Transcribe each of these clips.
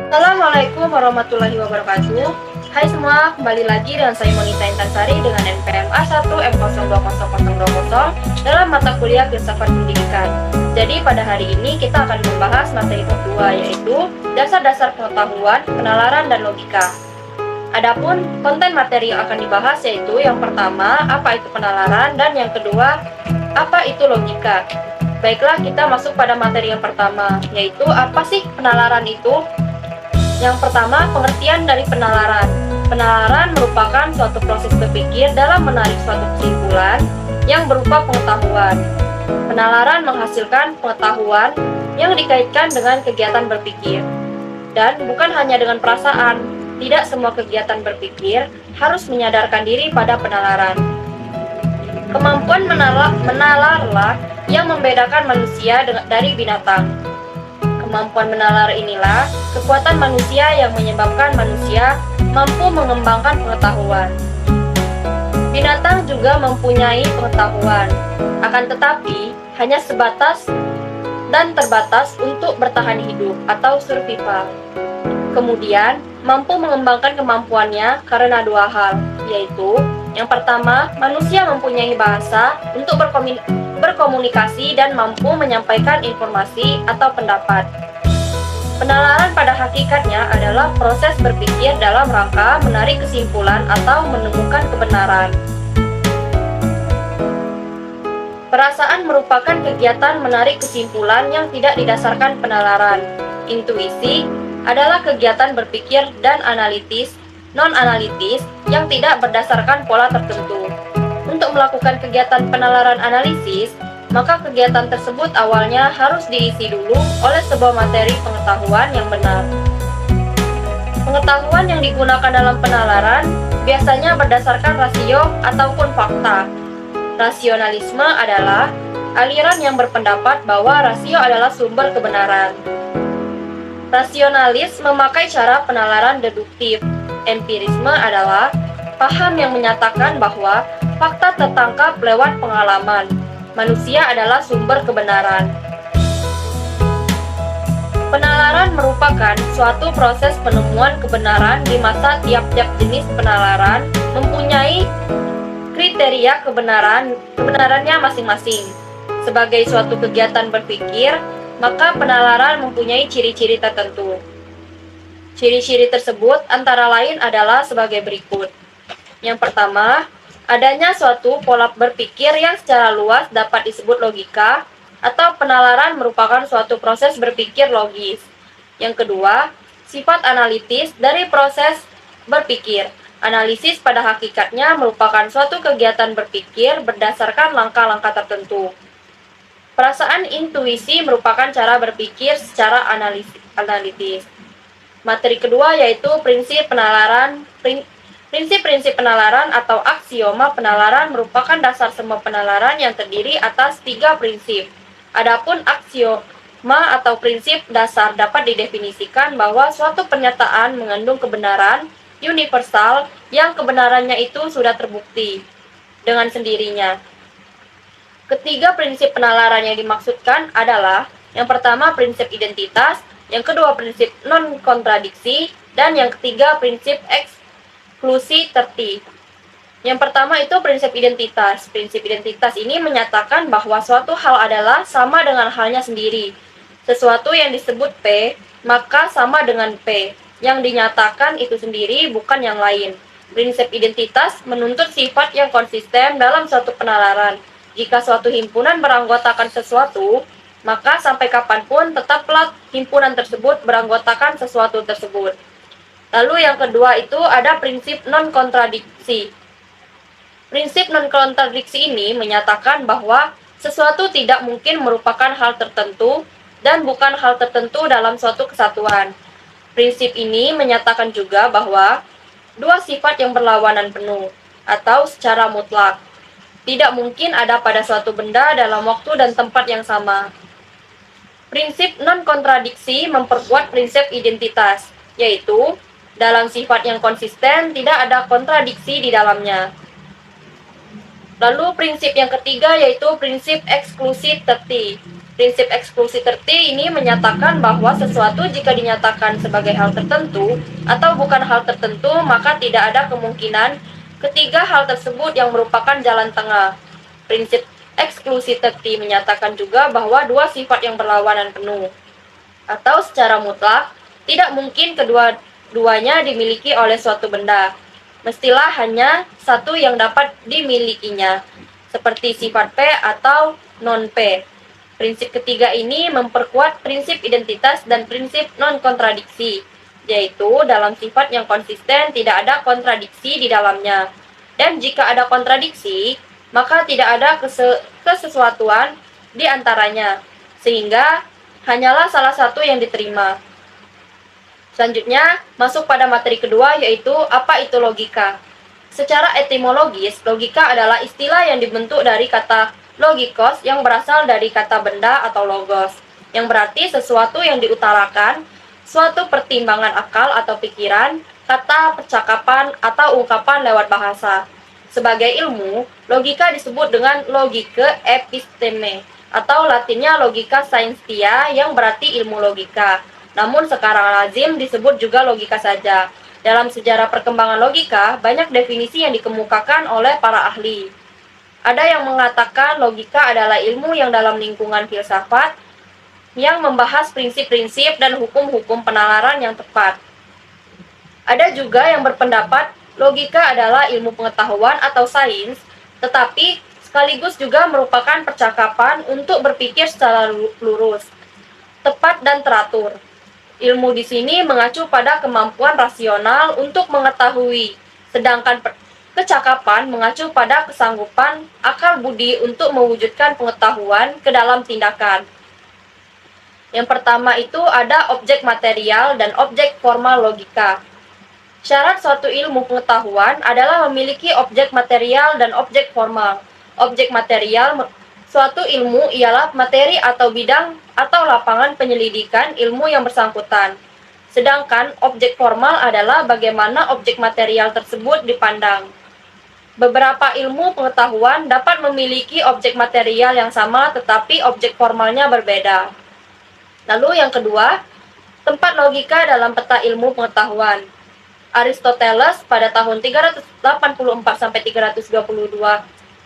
Assalamualaikum warahmatullahi wabarakatuh. Hai semua, kembali lagi dengan saya Monita Intansari dengan NPM A1M020020 dalam mata kuliah Filsafat Pendidikan. Jadi pada hari ini kita akan membahas materi kedua, yaitu dasar-dasar pengetahuan, penalaran, dan logika. Adapun konten materi yang akan dibahas yaitu yang pertama, apa itu penalaran, dan yang kedua, apa itu logika. Baiklah, kita masuk pada materi yang pertama, yaitu apa sih penalaran itu? Yang pertama, pengertian dari penalaran. Penalaran merupakan suatu proses berpikir dalam menarik suatu kesimpulan yang berupa pengetahuan. Penalaran menghasilkan pengetahuan yang dikaitkan dengan kegiatan berpikir. Dan bukan hanya dengan perasaan, tidak semua kegiatan berpikir harus menyadarkan diri pada penalaran. Kemampuan menalarlah yang membedakan manusia dari binatang. Kemampuan menalar inilah kekuatan manusia yang menyebabkan manusia mampu mengembangkan pengetahuan. Binatang juga mempunyai pengetahuan, akan tetapi hanya sebatas dan terbatas untuk bertahan hidup atau survival. Kemudian, mampu mengembangkan kemampuannya karena dua hal, yaitu yang pertama, manusia mempunyai bahasa untuk berkomunikasi dan mampu menyampaikan informasi atau pendapat. Penalaran pada hakikatnya adalah proses berpikir dalam rangka menarik kesimpulan atau menemukan kebenaran. Perasaan merupakan kegiatan menarik kesimpulan yang tidak didasarkan penalaran. Intuisi adalah kegiatan berpikir dan analitis, non-analitis yang tidak berdasarkan pola tertentu. Untuk melakukan kegiatan penalaran analisis, maka kegiatan tersebut awalnya harus diisi dulu oleh sebuah materi pengetahuan yang benar. Pengetahuan yang digunakan dalam penalaran biasanya berdasarkan rasio ataupun fakta. Rasionalisme adalah aliran yang berpendapat bahwa rasio adalah sumber kebenaran. Rasionalis memakai cara penalaran deduktif. Empirisme adalah paham yang menyatakan bahwa fakta tertangkap lewat pengalaman. Manusia adalah sumber kebenaran. Penalaran merupakan suatu proses penemuan kebenaran di masa tiap-tiap jenis penalaran mempunyai kriteria kebenarannya masing-masing. Sebagai suatu kegiatan berpikir, maka penalaran mempunyai ciri-ciri tertentu. Ciri-ciri tersebut antara lain adalah sebagai berikut. Yang pertama, adanya suatu pola berpikir yang secara luas dapat disebut logika, atau penalaran merupakan suatu proses berpikir logis. Yang kedua, sifat analitis dari proses berpikir. Analisis pada hakikatnya merupakan suatu kegiatan berpikir berdasarkan langkah-langkah tertentu. Perasaan intuisi merupakan cara berpikir secara analitis. Materi kedua yaitu prinsip penalaran. Prinsip-prinsip penalaran atau aksioma penalaran merupakan dasar semua penalaran yang terdiri atas 3 prinsip. Adapun aksioma atau prinsip dasar dapat didefinisikan bahwa suatu pernyataan mengandung kebenaran universal yang kebenarannya itu sudah terbukti dengan sendirinya. Ketiga prinsip penalaran yang dimaksudkan adalah yang pertama prinsip identitas, yang kedua prinsip non-kontradiksi, dan yang ketiga prinsip eksklusivity. Yang pertama itu prinsip identitas. Prinsip identitas ini menyatakan bahwa suatu hal adalah sama dengan halnya sendiri. Sesuatu yang disebut P, maka sama dengan P. Yang dinyatakan itu sendiri bukan yang lain. Prinsip identitas menuntut sifat yang konsisten dalam suatu penalaran. Jika suatu himpunan beranggotakan sesuatu, maka sampai kapanpun tetaplah himpunan tersebut beranggotakan sesuatu tersebut. Lalu yang kedua itu ada prinsip non-kontradiksi. Prinsip non-kontradiksi ini menyatakan bahwa sesuatu tidak mungkin merupakan hal tertentu dan bukan hal tertentu dalam suatu kesatuan. Prinsip ini menyatakan juga bahwa dua sifat yang berlawanan penuh atau secara mutlak tidak mungkin ada pada suatu benda dalam waktu dan tempat yang sama. Prinsip non-kontradiksi memperkuat prinsip identitas, yaitu dalam sifat yang konsisten tidak ada kontradiksi di dalamnya. Lalu prinsip yang ketiga yaitu prinsip eksklusivity. Prinsip eksklusi terti ini menyatakan bahwa sesuatu jika dinyatakan sebagai hal tertentu atau bukan hal tertentu, maka tidak ada kemungkinan ketiga hal tersebut yang merupakan jalan tengah. Prinsip eksklusi terti menyatakan juga bahwa dua sifat yang berlawanan penuh atau secara mutlak tidak mungkin kedua-duanya dimiliki oleh suatu benda. Mestilah hanya satu yang dapat dimilikinya, seperti sifat P atau non-P. Prinsip ketiga ini memperkuat prinsip identitas dan prinsip non-kontradiksi, yaitu dalam sifat yang konsisten tidak ada kontradiksi di dalamnya. Dan jika ada kontradiksi, maka tidak ada kesesuatuan di antaranya, sehingga hanyalah salah satu yang diterima. Selanjutnya, masuk pada materi kedua, yaitu apa itu logika. Secara etimologis, logika adalah istilah yang dibentuk dari kata logikos yang berasal dari kata benda atau logos, yang berarti sesuatu yang diutarakan, suatu pertimbangan akal atau pikiran, kata, percakapan, atau ungkapan lewat bahasa. Sebagai ilmu, logika disebut dengan logike episteme, atau latinnya logika scientia yang berarti ilmu logika. Namun sekarang lazim disebut juga logika saja. Dalam sejarah perkembangan logika, banyak definisi yang dikemukakan oleh para ahli. Ada yang mengatakan logika adalah ilmu yang dalam lingkungan filsafat yang membahas prinsip-prinsip dan hukum-hukum penalaran yang tepat. Ada juga yang berpendapat logika adalah ilmu pengetahuan atau sains, tetapi sekaligus juga merupakan percakapan untuk berpikir secara lurus, tepat dan teratur. Ilmu di sini mengacu pada kemampuan rasional untuk mengetahui, sedangkan kecakapan mengacu pada kesanggupan akal budi untuk mewujudkan pengetahuan ke dalam tindakan. Yang pertama itu ada objek material dan objek formal logika. Syarat suatu ilmu pengetahuan adalah memiliki objek material dan objek formal. Objek material suatu ilmu ialah materi atau bidang atau lapangan penyelidikan ilmu yang bersangkutan. Sedangkan objek formal adalah bagaimana objek material tersebut dipandang. Beberapa ilmu pengetahuan dapat memiliki objek material yang sama tetapi objek formalnya berbeda. Lalu yang kedua, tempat logika dalam peta ilmu pengetahuan. Aristoteles pada tahun 384-322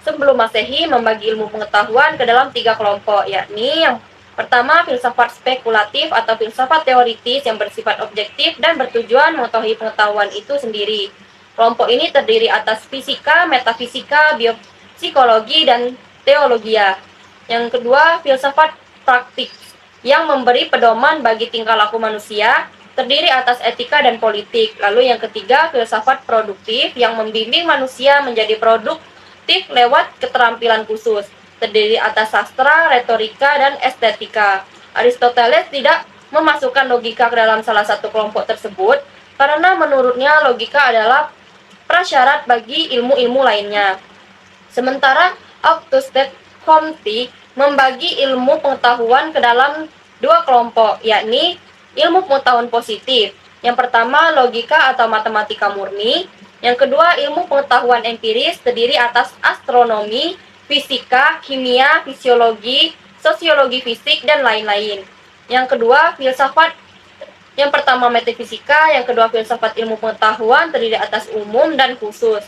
sebelum Masehi membagi ilmu pengetahuan ke dalam 3 kelompok, yakni yang pertama filsafat spekulatif atau filsafat teoritis yang bersifat objektif dan bertujuan mengetahui pengetahuan itu sendiri. Kelompok ini terdiri atas fisika, metafisika, biopsikologi, dan teologia. Yang kedua, filsafat praktik yang memberi pedoman bagi tingkah laku manusia, terdiri atas etika dan politik. Lalu yang ketiga, filsafat produktif yang membimbing manusia menjadi produktif lewat keterampilan khusus, terdiri atas sastra, retorika, dan estetika. Aristoteles tidak memasukkan logika ke dalam salah satu kelompok tersebut karena menurutnya logika adalah prasyarat bagi ilmu-ilmu lainnya. Sementara Auguste Comte membagi ilmu pengetahuan ke dalam 2 kelompok, yakni ilmu pengetahuan positif. Yang pertama, logika atau matematika murni. Yang kedua, ilmu pengetahuan empiris terdiri atas astronomi, fisika, kimia, fisiologi, sosiologi fisik, dan lain-lain. Yang kedua, filsafat. Yang pertama metafisika, yang kedua filsafat ilmu pengetahuan terdiri atas umum dan khusus.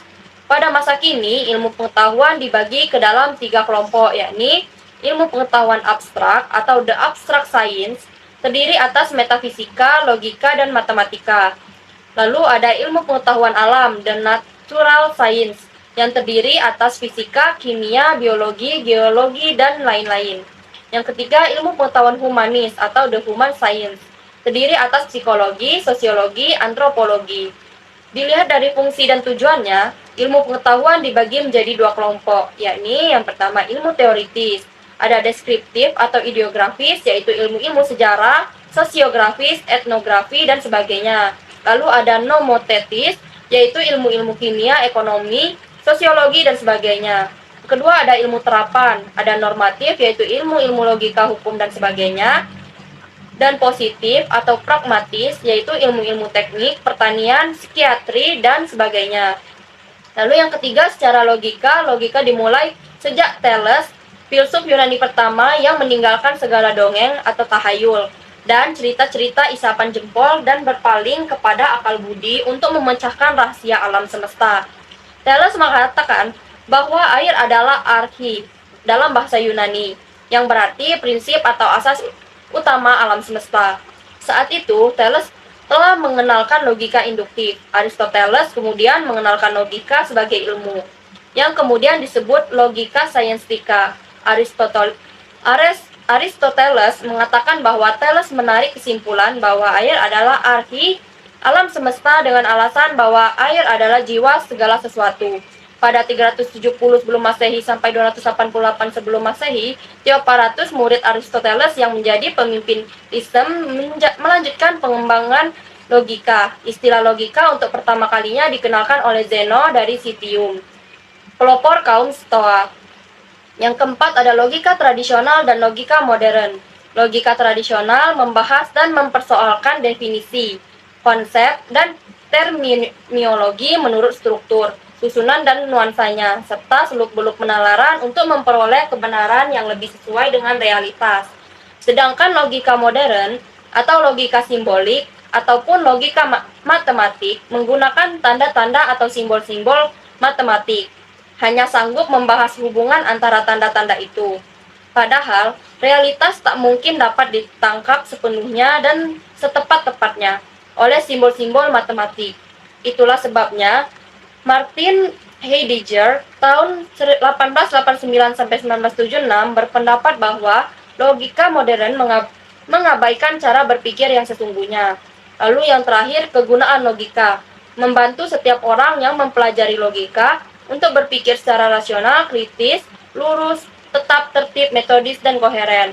Pada masa kini, ilmu pengetahuan dibagi ke dalam 3 kelompok, yakni ilmu pengetahuan abstrak atau the abstract science, terdiri atas metafisika, logika, dan matematika. Lalu ada ilmu pengetahuan alam, the natural science, yang terdiri atas fisika, kimia, biologi, geologi, dan lain-lain. Yang ketiga, ilmu pengetahuan humanis atau the human science, terdiri atas psikologi, sosiologi, antropologi. Dilihat dari fungsi dan tujuannya, ilmu pengetahuan dibagi menjadi 2 kelompok, yakni yang pertama ilmu teoritis, ada deskriptif atau ideografis, yaitu ilmu-ilmu sejarah, sosiografis, etnografi, dan sebagainya. Lalu ada nomotetis, yaitu ilmu-ilmu kimia, ekonomi, sosiologi, dan sebagainya. Kedua ada ilmu terapan, ada normatif, yaitu ilmu-ilmu logika, hukum, dan sebagainya. Dan positif atau pragmatis, yaitu ilmu-ilmu teknik, pertanian, psikiatri, dan sebagainya. Lalu yang ketiga, secara logika dimulai sejak Thales, filsuf Yunani pertama yang meninggalkan segala dongeng atau tahayul dan cerita-cerita isapan jempol dan berpaling kepada akal budi untuk memecahkan rahasia alam semesta. Thales mengatakan bahwa air adalah archi dalam bahasa Yunani, yang berarti prinsip atau asas utama alam semesta. Saat itu, Thales telah mengenalkan logika induktif. Aristoteles kemudian mengenalkan logika sebagai ilmu, yang kemudian disebut logika scientistica. Aristoteles mengatakan bahwa Thales menarik kesimpulan bahwa air adalah archi alam semesta dengan alasan bahwa air adalah jiwa segala sesuatu. Pada 370 sebelum Masehi sampai 288 sebelum Masehi, Theoparatus, murid Aristoteles yang menjadi pemimpin Islam, melanjutkan pengembangan logika. Istilah logika untuk pertama kalinya dikenalkan oleh Zeno dari Citium, pelopor kaum Stoa. Yang keempat ada logika tradisional dan logika modern. Logika tradisional membahas dan mempersoalkan definisi, konsep, dan terminologi menurut struktur, susunan, dan nuansanya, serta seluk-beluk penalaran untuk memperoleh kebenaran yang lebih sesuai dengan realitas. Sedangkan logika modern atau logika simbolik ataupun logika matematik menggunakan tanda-tanda atau simbol-simbol matematik, hanya sanggup membahas hubungan antara tanda-tanda itu. Padahal, realitas tak mungkin dapat ditangkap sepenuhnya dan setepat-tepatnya oleh simbol-simbol matematik. Itulah sebabnya Martin Heidegger tahun 1889-1976 berpendapat bahwa logika modern mengabaikan cara berpikir yang sesungguhnya. Lalu yang terakhir, kegunaan logika membantu setiap orang yang mempelajari logika untuk berpikir secara rasional, kritis, lurus, tetap tertib, metodis, dan koheren,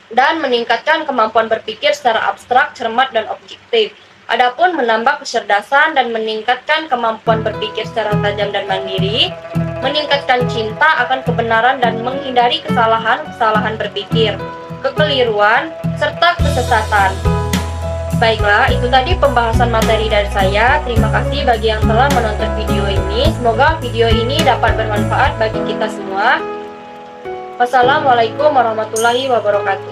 dan meningkatkan kemampuan berpikir secara abstrak, cermat, dan objektif. Adapun menambah kecerdasan dan meningkatkan kemampuan berpikir secara tajam dan mandiri, meningkatkan cinta akan kebenaran dan menghindari kesalahan-kesalahan berpikir, kekeliruan, serta kesesatan. Baiklah, itu tadi pembahasan materi dari saya. Terima kasih bagi yang telah menonton video ini. Semoga video ini dapat bermanfaat bagi kita semua. Wassalamualaikum warahmatullahi wabarakatuh.